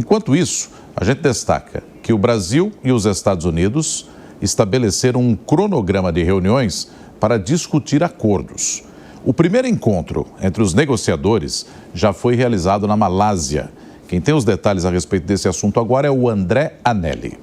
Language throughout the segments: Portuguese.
Enquanto isso, a gente destaca que o Brasil e os Estados Unidos estabeleceram um cronograma de reuniões para discutir acordos. O primeiro encontro entre os negociadores já foi realizado na Malásia. Quem tem os detalhes a respeito desse assunto agora é o André Anelli.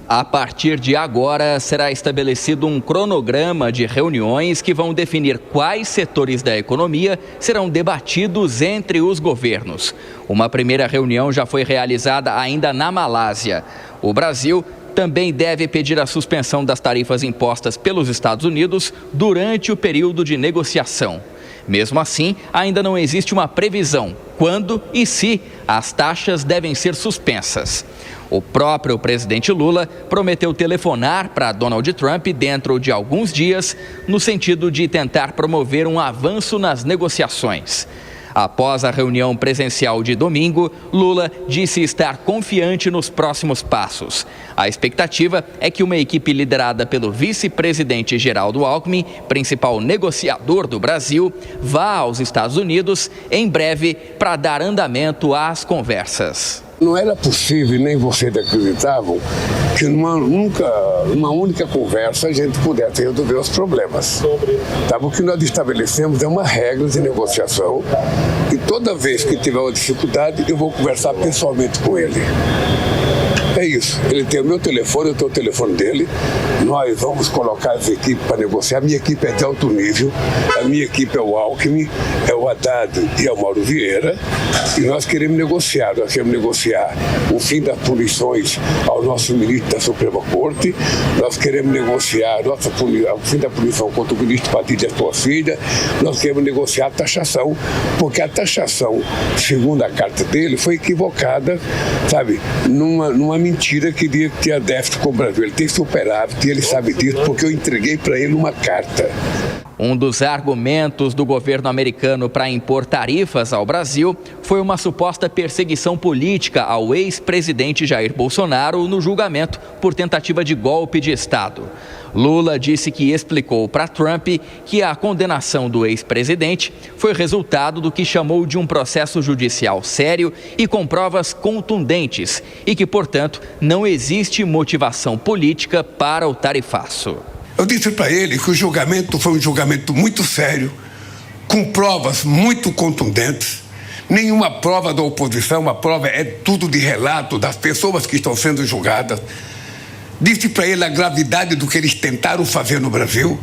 A partir de agora, será estabelecido um cronograma de reuniões que vão definir quais setores da economia serão debatidos entre os governos. Uma primeira reunião já foi realizada ainda na Malásia. O Brasil também deve pedir a suspensão das tarifas impostas pelos Estados Unidos durante o período de negociação. Mesmo assim, ainda não existe uma previsão quando e se as taxas devem ser suspensas. O próprio presidente Lula prometeu telefonar para Donald Trump dentro de alguns dias, no sentido de tentar promover um avanço nas negociações. Após a reunião presencial de domingo, Lula disse estar confiante nos próximos passos. A expectativa é que uma equipe liderada pelo vice-presidente Geraldo Alckmin, principal negociador do Brasil, vá aos Estados Unidos em breve para dar andamento às conversas. Não era possível, nem vocês acreditavam, que numa única conversa a gente pudesse resolver os problemas. Tá? O que nós estabelecemos é uma regra de negociação e toda vez que tiver uma dificuldade eu vou conversar pessoalmente com ele. É isso, ele tem o meu telefone, eu tenho o telefone dele, nós vamos colocar as equipes para negociar. A minha equipe é de alto nível, a minha equipe é o Alckmin, é o Haddad e é o Mauro Vieira, e nós queremos negociar o fim das punições ao nosso ministro da Suprema Corte, nós queremos negociar o fim da punição contra o ministro Padilha e a sua filha, nós queremos negociar a taxação, porque a taxação, segundo a carta dele, foi equivocada, sabe, numa mentira que diria que tinha déficit com o Brasil. Ele tem superávit e ele sabe disso porque eu entreguei para ele uma carta. Um dos argumentos do governo americano para impor tarifas ao Brasil foi uma suposta perseguição política ao ex-presidente Jair Bolsonaro no julgamento por tentativa de golpe de Estado. Lula disse que explicou para Trump que a condenação do ex-presidente foi resultado do que chamou de um processo judicial sério e com provas contundentes e que, portanto, não existe motivação política para o tarifaço. Eu disse para ele que o julgamento foi um julgamento muito sério, com provas muito contundentes. Nenhuma prova da oposição, a prova é tudo de relato das pessoas que estão sendo julgadas. Disse para ele a gravidade do que eles tentaram fazer no Brasil.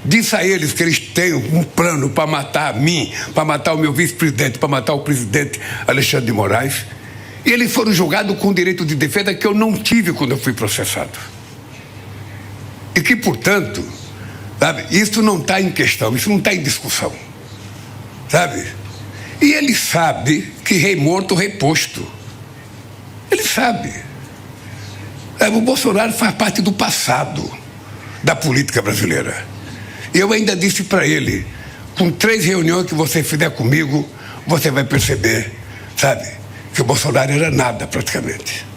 Disse a eles que eles têm um plano para matar a mim, para matar o meu vice-presidente, para matar o presidente Alexandre de Moraes. E eles foram julgados com direito de defesa que eu não tive quando eu fui processado. E que, portanto, sabe, isso não está em questão, isso não está em discussão, sabe? E ele sabe que rei morto, rei posto. Ele sabe. O Bolsonaro faz parte do passado da política brasileira. Eu ainda disse para ele, com 3 reuniões que você fizer comigo, você vai perceber, sabe, que o Bolsonaro era nada praticamente.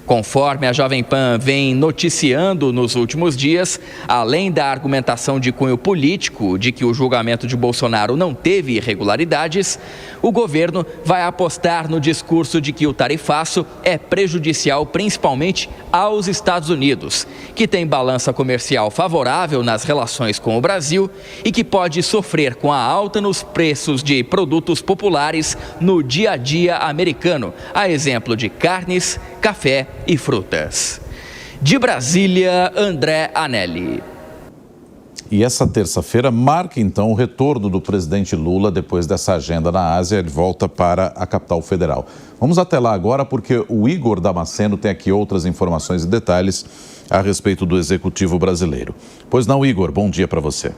Conforme a Jovem Pan vem noticiando nos últimos dias, além da argumentação de cunho político de que o julgamento de Bolsonaro não teve irregularidades, o governo vai apostar no discurso de que o tarifaço é prejudicial principalmente aos Estados Unidos, que tem balança comercial favorável nas relações com o Brasil e que pode sofrer com a alta nos preços de produtos populares no dia a dia americano, a exemplo de carnes, café e frutas. De Brasília, André Anelli. E essa terça-feira marca, então, o retorno do presidente Lula depois dessa agenda na Ásia. Ele volta para a capital federal. Vamos até lá agora, porque o Igor Damasceno tem aqui outras informações e detalhes a respeito do Executivo brasileiro. Pois não, Igor, bom dia para você.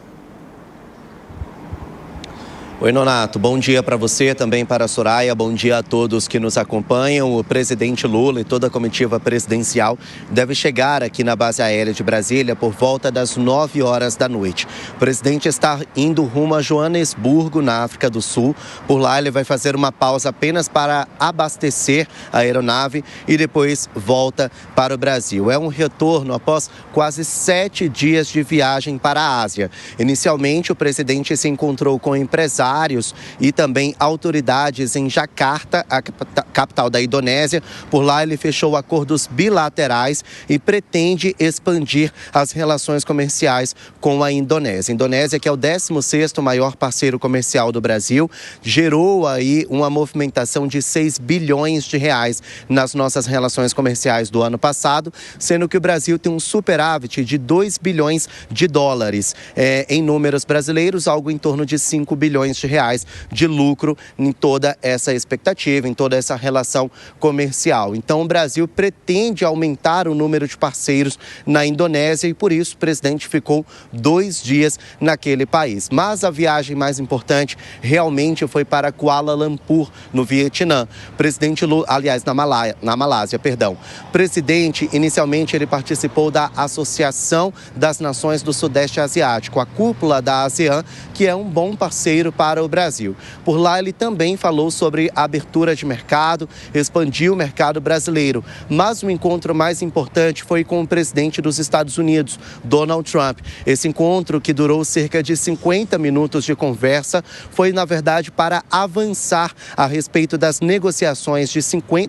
Oi, Nonato. Bom dia para você, também para a Soraya. Bom dia a todos que nos acompanham. O presidente Lula e toda a comitiva presidencial deve chegar aqui na base aérea de Brasília por volta das 9 horas da noite. O presidente está indo rumo a Joanesburgo, na África do Sul. Por lá ele vai fazer uma pausa apenas para abastecer a aeronave e depois volta para o Brasil. É um retorno após quase 7 dias de viagem para a Ásia. Inicialmente, o presidente se encontrou com empresários empresários e também autoridades em Jakarta, a capital da Indonésia. Por lá ele fechou acordos bilaterais e pretende expandir as relações comerciais com a Indonésia. A Indonésia, que é o 16º maior parceiro comercial do Brasil, gerou aí uma movimentação de 6 bilhões de reais nas nossas relações comerciais do ano passado, sendo que o Brasil tem um superávit de 2 bilhões de dólares. Em números brasileiros, algo em torno de 5 bilhões de reais de lucro em toda essa expectativa, em toda essa relação comercial. Então, o Brasil pretende aumentar o número de parceiros na Indonésia e, por isso, o presidente ficou 2 dias naquele país. Mas a viagem mais importante realmente foi para Kuala Lumpur, no Vietnã. Presidente Lula, aliás, na Malásia, perdão. Presidente, inicialmente, ele participou da Associação das Nações do Sudeste Asiático, a cúpula da ASEAN, que é um bom parceiro para o Brasil. Por lá, ele também falou sobre a abertura de mercado, expandiu o mercado brasileiro. Mas o encontro mais importante foi com o presidente dos Estados Unidos, Donald Trump. Esse encontro, que durou cerca de 50 minutos de conversa, foi, na verdade, para avançar a respeito das negociações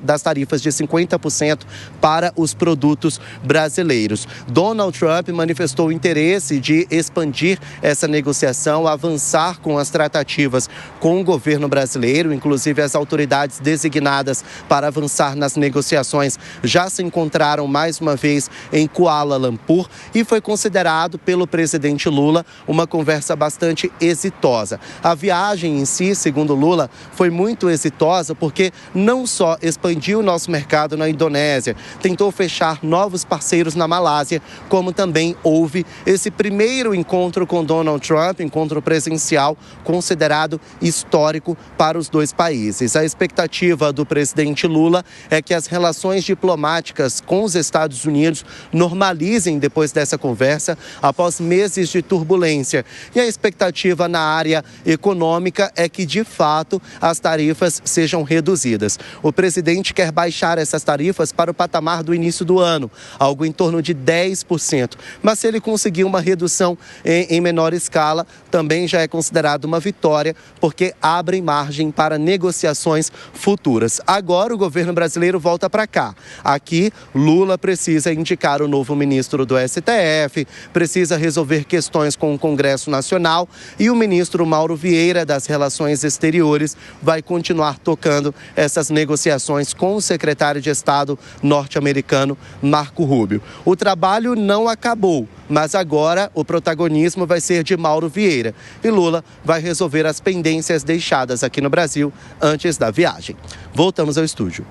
das tarifas de 50% para os produtos brasileiros. Donald Trump manifestou interesse de expandir essa negociação, avançar com as tratativas com o governo brasileiro, inclusive as autoridades designadas para avançar nas negociações já se encontraram mais uma vez em Kuala Lumpur e foi considerado pelo presidente Lula uma conversa bastante exitosa. A viagem em si, segundo Lula, foi muito exitosa porque não só expandiu o nosso mercado na Indonésia, tentou fechar novos parceiros na Malásia, como também houve esse primeiro encontro com Donald Trump, encontro presencial, considerado histórico para os dois países. A expectativa do presidente Lula é que as relações diplomáticas com os Estados Unidos normalizem depois dessa conversa, após meses de turbulência. E a expectativa na área econômica é que, de fato, as tarifas sejam reduzidas. O presidente quer baixar essas tarifas para o patamar do início do ano, algo em torno de 10%. Mas se ele conseguir uma redução em menor escala, também já é considerado uma vitória, porque abre margem para negociações futuras. Agora o governo brasileiro volta para cá. Aqui, Lula precisa indicar o novo ministro do STF, precisa resolver questões com o Congresso Nacional e o ministro Mauro Vieira, das Relações Exteriores, vai continuar tocando essas negociações com o secretário de Estado norte-americano, Marco Rubio. O trabalho não acabou, mas agora o protagonismo vai ser de Mauro Vieira e Lula vai resolver as pendências deixadas aqui no Brasil antes da viagem. Voltamos ao estúdio.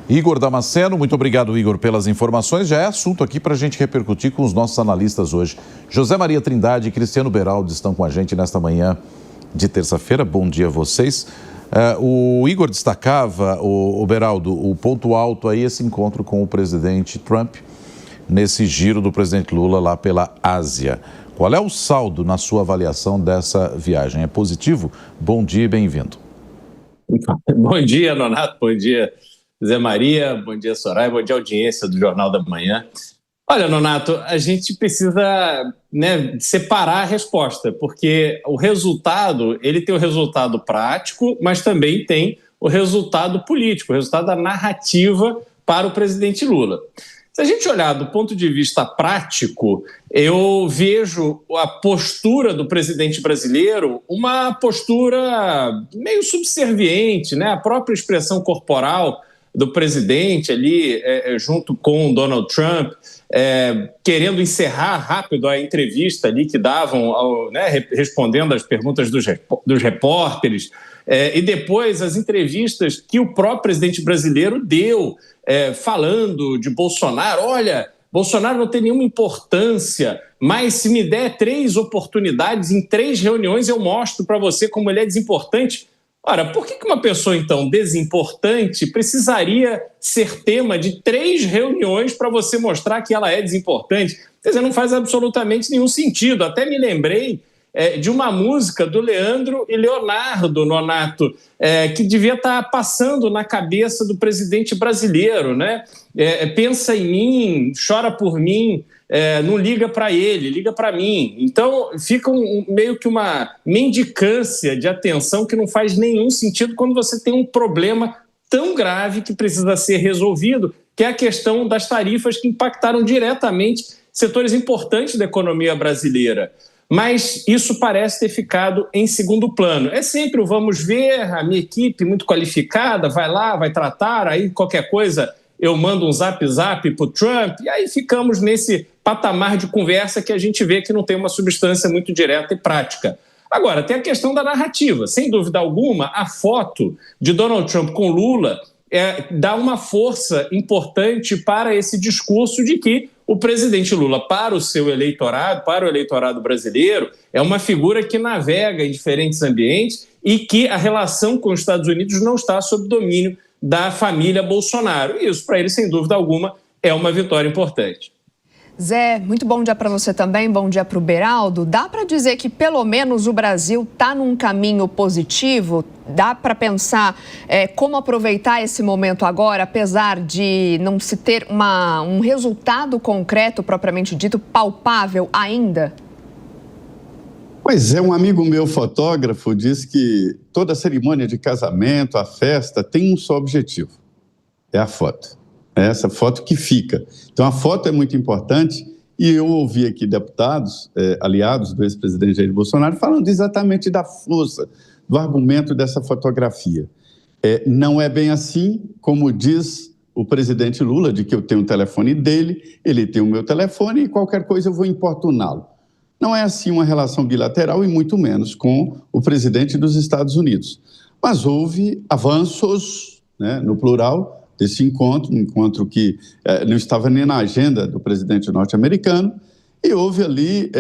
Igor Damasceno, muito obrigado, Igor, pelas informações. Já é assunto aqui para a gente repercutir com os nossos analistas hoje. José Maria Trindade e Cristiano Beraldo estão com a gente nesta manhã de terça-feira. Bom dia a vocês. O Igor destacava, o Beraldo, o ponto alto aí, esse encontro com o presidente Trump, nesse giro do presidente Lula lá pela Ásia. Qual é o saldo na sua avaliação dessa viagem? É positivo? Bom dia e bem-vindo. Bom dia, Nonato. Bom dia, Zé Maria. Bom dia, Soraya. Bom dia, audiência do Jornal da Manhã. Olha, Nonato, a gente precisa, separar a resposta, porque o resultado, ele tem o resultado prático, mas também tem o resultado político, o resultado da narrativa para o presidente Lula. Se a gente olhar do ponto de vista prático, eu vejo a postura do presidente brasileiro uma postura meio subserviente, né? A própria expressão corporal do presidente ali, junto com Donald Trump, querendo encerrar rápido a entrevista ali que davam, respondendo às perguntas dos repórteres, e depois as entrevistas que o próprio presidente brasileiro deu, falando de Bolsonaro. Olha, Bolsonaro não tem nenhuma importância, mas se me der 3 oportunidades em 3 reuniões, eu mostro para você como ele é desimportante. Ora, por que uma pessoa, então, desimportante precisaria ser tema de 3 reuniões para você mostrar que ela é desimportante? Quer dizer, não faz absolutamente nenhum sentido. Até me lembrei de uma música do Leandro e Leonardo, Nonato, que devia estar passando na cabeça do presidente brasileiro, né? Pensa em mim, chora por mim, não liga para ele, liga para mim. Então, fica meio que uma mendicância de atenção que não faz nenhum sentido quando você tem um problema tão grave que precisa ser resolvido, que é a questão das tarifas que impactaram diretamente setores importantes da economia brasileira. Mas isso parece ter ficado em segundo plano. É sempre o vamos ver, a minha equipe muito qualificada vai lá, vai tratar, aí qualquer coisa eu mando um zap para o Trump, e aí ficamos nesse patamar de conversa que a gente vê que não tem uma substância muito direta e prática. Agora, tem a questão da narrativa. Sem dúvida alguma, a foto de Donald Trump com Lula dá uma força importante para esse discurso de que o presidente Lula, para o seu eleitorado, para o eleitorado brasileiro, é uma figura que navega em diferentes ambientes e que a relação com os Estados Unidos não está sob domínio da família Bolsonaro. E isso, para ele, sem dúvida alguma, é uma vitória importante. Zé, muito bom dia para você também, bom dia para o Beraldo. Dá para dizer que pelo menos o Brasil está num caminho positivo? Dá para pensar como aproveitar esse momento agora, apesar de não se ter um resultado concreto, propriamente dito, palpável ainda? Pois é, um amigo meu fotógrafo diz que toda cerimônia de casamento, a festa, tem um só objetivo, é a foto. É essa foto que fica. Então, a foto é muito importante e eu ouvi aqui deputados, aliados do ex-presidente Jair Bolsonaro, falando exatamente da força do argumento dessa fotografia. Não é bem assim, como diz o presidente Lula, de que eu tenho o telefone dele, ele tem o meu telefone e qualquer coisa eu vou importuná-lo. Não é assim uma relação bilateral e muito menos com o presidente dos Estados Unidos. Mas houve avanços, né, no plural, desse encontro, um encontro que não estava nem na agenda do presidente norte-americano, e houve ali,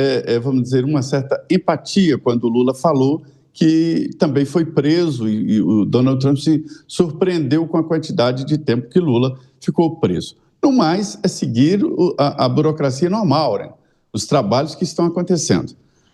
vamos dizer, uma certa empatia quando o Lula falou que também foi preso e o Donald Trump se surpreendeu com a quantidade de tempo que Lula ficou preso. No mais, é seguir a burocracia normal, né? Os trabalhos que estão acontecendo.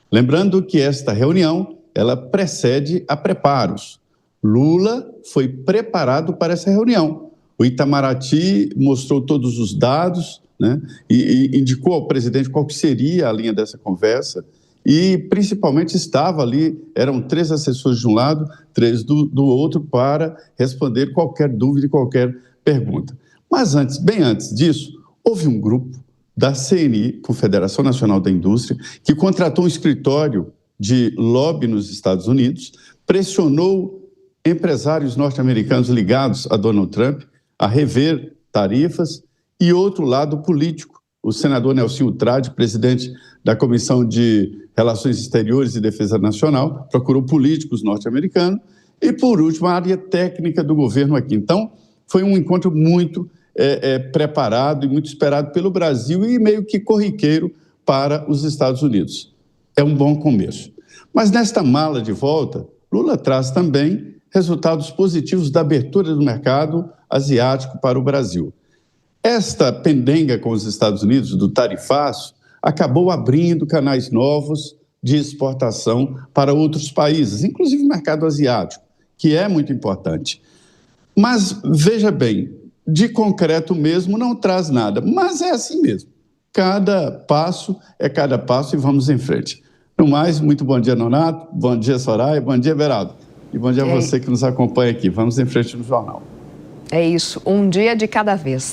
Lembrando que esta reunião, ela precede a preparos. Lula foi preparado para essa reunião. O Itamaraty mostrou todos os dados, né, e indicou ao presidente qual que seria a linha dessa conversa e, principalmente, estava ali, eram 3 assessores de um lado, 3 do outro, para responder qualquer dúvida e qualquer pergunta. Mas bem antes disso, houve um grupo da CNI, Confederação Nacional da Indústria, que contratou um escritório de lobby nos Estados Unidos, pressionou empresários norte-americanos ligados a Donald Trump a rever tarifas, e outro lado político, o senador Nelsinho Trade, presidente da Comissão de Relações Exteriores e Defesa Nacional, procurou políticos norte-americanos, e por último a área técnica do governo aqui. Então, foi um encontro muito preparado e muito esperado pelo Brasil e meio que corriqueiro para os Estados Unidos. É um bom começo. Mas nesta mala de volta, Lula traz também resultados positivos da abertura do mercado asiático para o Brasil. Esta pendenga com os Estados Unidos, do tarifaço, acabou abrindo canais novos de exportação para outros países, inclusive o mercado asiático, que é muito importante. Mas, veja bem, de concreto mesmo não traz nada, mas é assim mesmo. Cada passo é cada passo e vamos em frente. No mais, muito bom dia, Nonato, bom dia, Soraya, bom dia, Beraldo. E bom dia a você que nos acompanha aqui. Vamos em frente no jornal. É isso, um dia de cada vez.